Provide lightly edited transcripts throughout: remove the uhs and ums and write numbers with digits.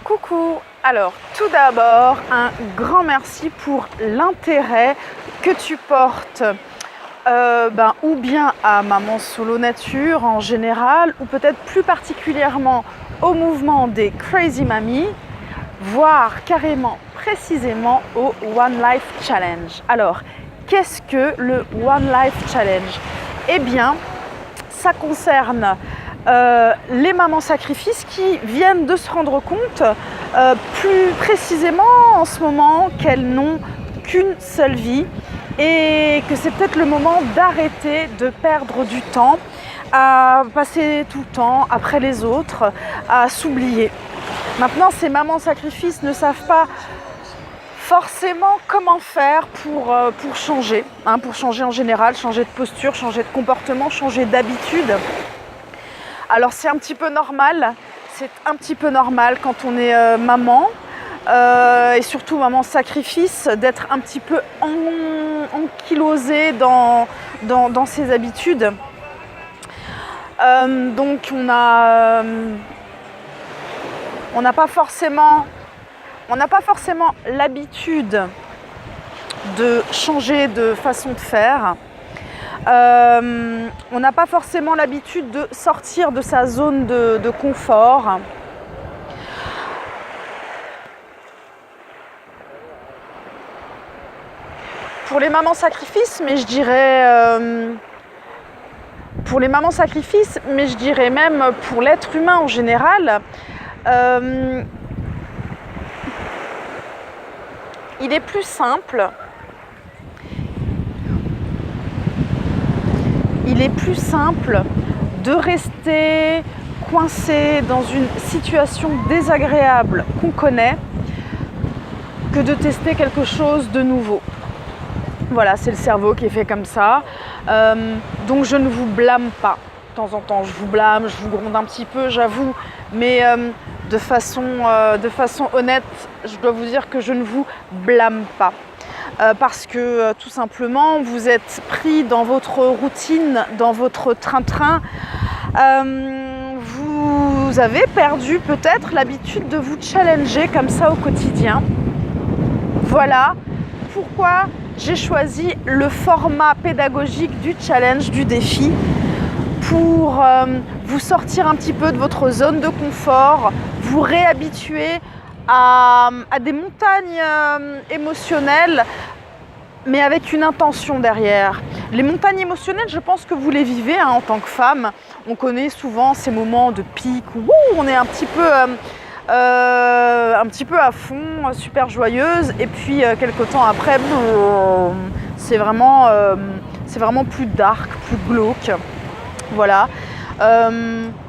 Coucou! Alors, tout d'abord, un grand merci pour l'intérêt que tu portes ou bien à Maman Solo Nature en général, ou peut-être plus particulièrement au mouvement des Crazy Mamies, voire carrément précisément au One Life Challenge. Alors, qu'est-ce que le One Life Challenge? Eh bien, ça concerne les mamans sacrifices qui viennent de se rendre compte plus précisément en ce moment qu'elles n'ont qu'une seule vie et que c'est peut-être le moment d'arrêter de perdre du temps à passer tout le temps après les autres, à s'oublier. Maintenant, ces mamans sacrifices ne savent pas forcément comment faire pour changer, pour changer en général, changer de posture, changer de comportement, changer d'habitude. Alors c'est un petit peu normal, quand on est maman et surtout maman sacrifice d'être un petit peu ankylosée dans ses habitudes. Donc on n'a pas forcément l'habitude de changer de façon de faire. On n'a pas forcément l'habitude de sortir de sa zone de confort. Pour les mamans sacrifices, mais je dirais même pour l'être humain en général, il est plus simple de rester coincé dans une situation désagréable qu'on connaît que de tester quelque chose de nouveau. Voilà, c'est le cerveau qui est fait comme ça. Donc je ne vous blâme pas. De temps en temps, je vous blâme, je vous gronde un petit peu, j'avoue. Mais de façon honnête, je dois vous dire que je ne vous blâme pas. Parce que tout simplement, vous êtes pris dans votre routine, dans votre train-train. Vous avez perdu peut-être l'habitude de vous challenger comme ça au quotidien. Voilà pourquoi j'ai choisi le format pédagogique du challenge, du défi, pour vous sortir un petit peu de votre zone de confort, vous réhabituer à des montagnes émotionnelles, mais avec une intention derrière. Les montagnes émotionnelles, je pense que vous les vivez en tant que femme. On connaît souvent ces moments de pic où on est un petit peu à fond, super joyeuse, et puis quelques temps après, c'est vraiment plus dark, plus glauque. Voilà.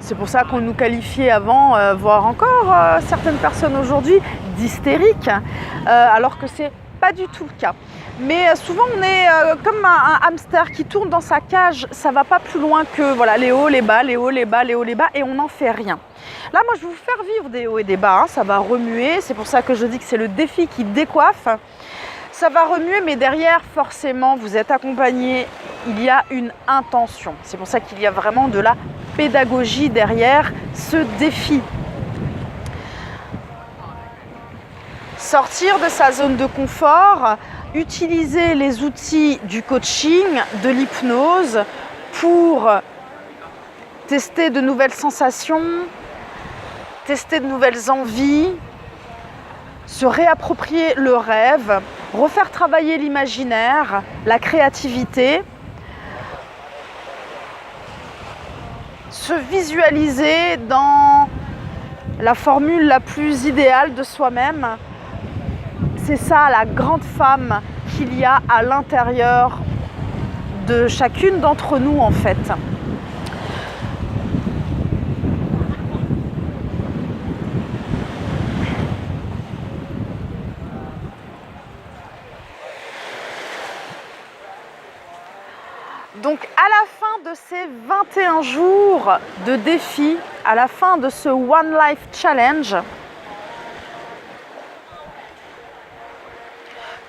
C'est pour ça qu'on nous qualifiait avant, voire encore certaines personnes aujourd'hui, d'hystériques, alors que c'est pas du tout le cas. Mais souvent on est comme un hamster qui tourne dans sa cage, ça va pas plus loin que les hauts, les bas, les hauts, les bas, les hauts, les bas, et on n'en fait rien. Là, moi je vais vous faire vivre des hauts et des bas, ça va remuer, c'est pour ça que je dis que c'est le défi qui décoiffe. Ça va remuer, mais derrière, forcément, vous êtes accompagné, il y a une intention. C'est pour ça qu'il y a vraiment de la pédagogie derrière ce défi. Sortir de sa zone de confort, utiliser les outils du coaching, de l'hypnose pour tester de nouvelles sensations, tester de nouvelles envies, se réapproprier le rêve, refaire travailler l'imaginaire, la créativité, se visualiser dans la formule la plus idéale de soi-même. C'est ça la grande femme qu'il y a à l'intérieur de chacune d'entre nous en fait. Donc à la fin de ces 21 jours de défi, à la fin de ce One Life Challenge,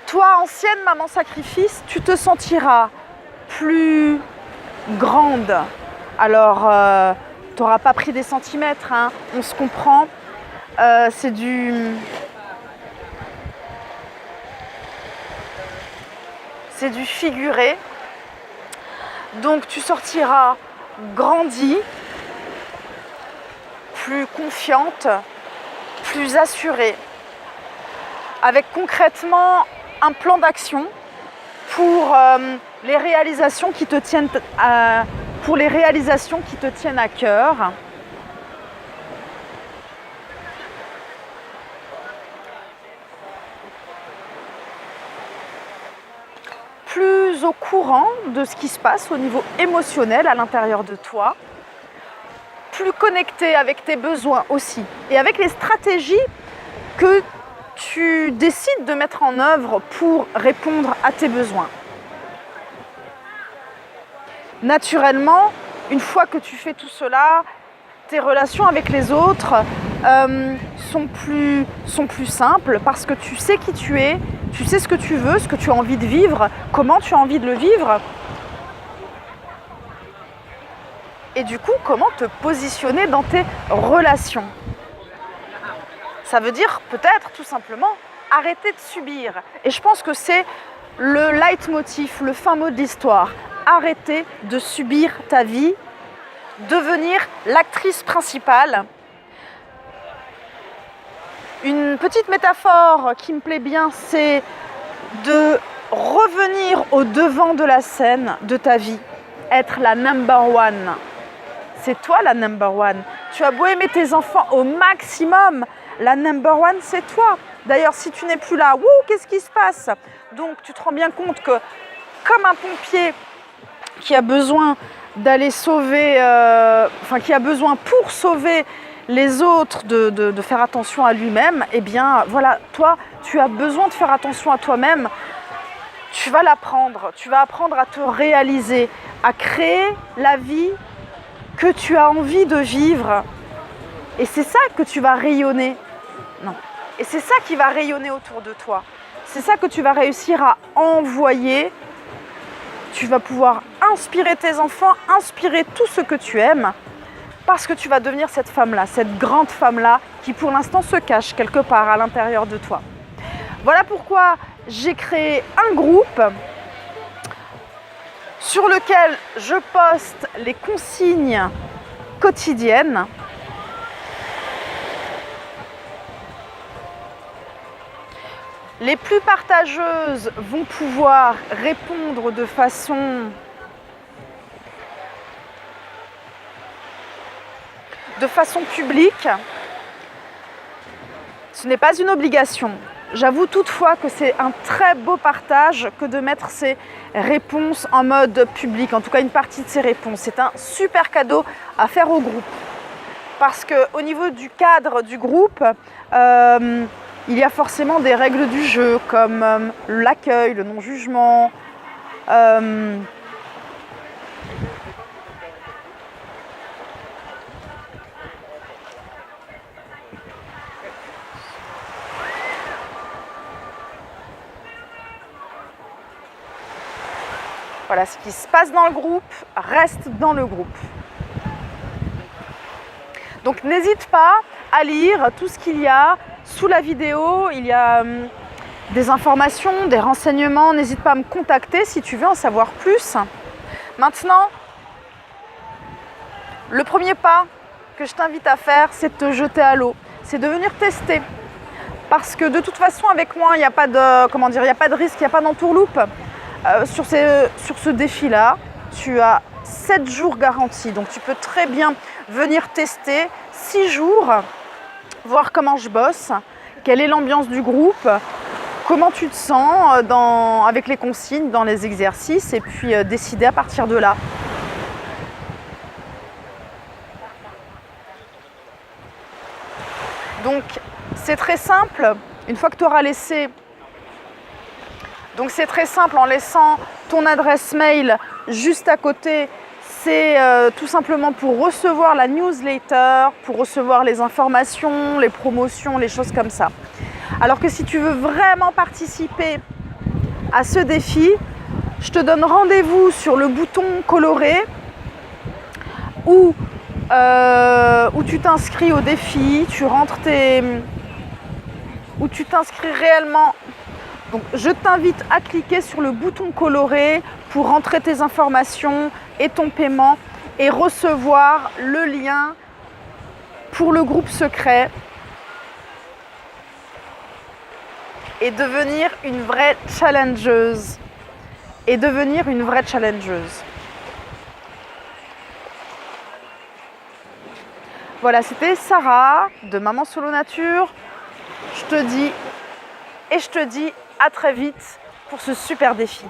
toi, ancienne maman sacrifice, tu te sentiras plus grande. Alors, tu n'auras pas pris des centimètres, on se comprend. c'est du figuré. Donc tu sortiras grandie, plus confiante, plus assurée, avec concrètement un plan d'action pour les réalisations qui te tiennent à cœur. Plus au courant de ce qui se passe au niveau émotionnel à l'intérieur de toi, plus connecté avec tes besoins aussi et avec les stratégies que tu décides de mettre en œuvre pour répondre à tes besoins. Naturellement, une fois que tu fais tout cela, tes relations avec les autres sont plus simples parce que tu sais qui tu es, tu sais ce que tu veux, ce que tu as envie de vivre, comment tu as envie de le vivre. Et du coup, comment te positionner dans tes relations. Ça veut dire peut-être tout simplement arrêter de subir. Et je pense que c'est le leitmotiv, le fin mot de l'histoire. Arrêter de subir ta vie, devenir l'actrice principale. Une petite métaphore qui me plaît bien, c'est de revenir au devant de la scène de ta vie, être la number one. C'est toi la number one. Tu as beau aimer tes enfants au maximum, la number one c'est toi. D'ailleurs, si tu n'es plus là, qu'est-ce qui se passe? Donc tu te rends bien compte que comme un pompier qui a besoin d'aller sauver, qui a besoin pour sauver les autres de faire attention à lui-même, eh bien voilà, toi tu as besoin de faire attention à toi-même. Tu vas l'apprendre, tu vas apprendre à te réaliser, à créer la vie que tu as envie de vivre. Et c'est ça que tu vas rayonner. Non. Et c'est ça qui va rayonner autour de toi. C'est ça que tu vas réussir à envoyer. Tu vas pouvoir inspirer tes enfants, inspirer tout ce que tu aimes, parce que tu vas devenir cette femme-là, cette grande femme-là qui pour l'instant se cache quelque part à l'intérieur de toi. Voilà pourquoi j'ai créé un groupe sur lequel je poste les consignes quotidiennes. Les plus partageuses vont pouvoir répondre de façon publique. Ce n'est pas une obligation. J'avoue toutefois que c'est un très beau partage que de mettre ces réponses en mode public, en tout cas une partie de ces réponses. C'est un super cadeau à faire au groupe. Parce qu'au niveau du cadre du groupe, il y a forcément des règles du jeu comme l'accueil, le non-jugement. Voilà, ce qui se passe dans le groupe reste dans le groupe. Donc n'hésite pas à lire tout ce qu'il y a sous la vidéo. Il y a des informations, des renseignements. N'hésite pas à me contacter si tu veux en savoir plus. Maintenant, le premier pas que je t'invite à faire, c'est de te jeter à l'eau. C'est de venir tester. Parce que de toute façon, avec moi, il n'y a pas de risque, il n'y a pas d'entourloupe. Sur ce défi-là, tu as 7 jours garantis. Donc tu peux très bien venir tester 6 jours, voir comment je bosse, quelle est l'ambiance du groupe, comment tu te sens avec les consignes, dans les exercices, et puis décider à partir de là. Donc c'est très simple, une fois que tu auras laissé... Donc c'est très simple, en laissant ton adresse mail juste à côté, c'est tout simplement pour recevoir la newsletter, pour recevoir les informations, les promotions, les choses comme ça. Alors que si tu veux vraiment participer à ce défi, je te donne rendez-vous sur le bouton coloré où où tu t'inscris au défi, où tu t'inscris réellement. Donc je t'invite à cliquer sur le bouton coloré pour rentrer tes informations et ton paiement et recevoir le lien pour le groupe secret et devenir une vraie challengeuse. Voilà, c'était Sarah de Maman Solo Nature. Je te dis à très vite pour ce super défi.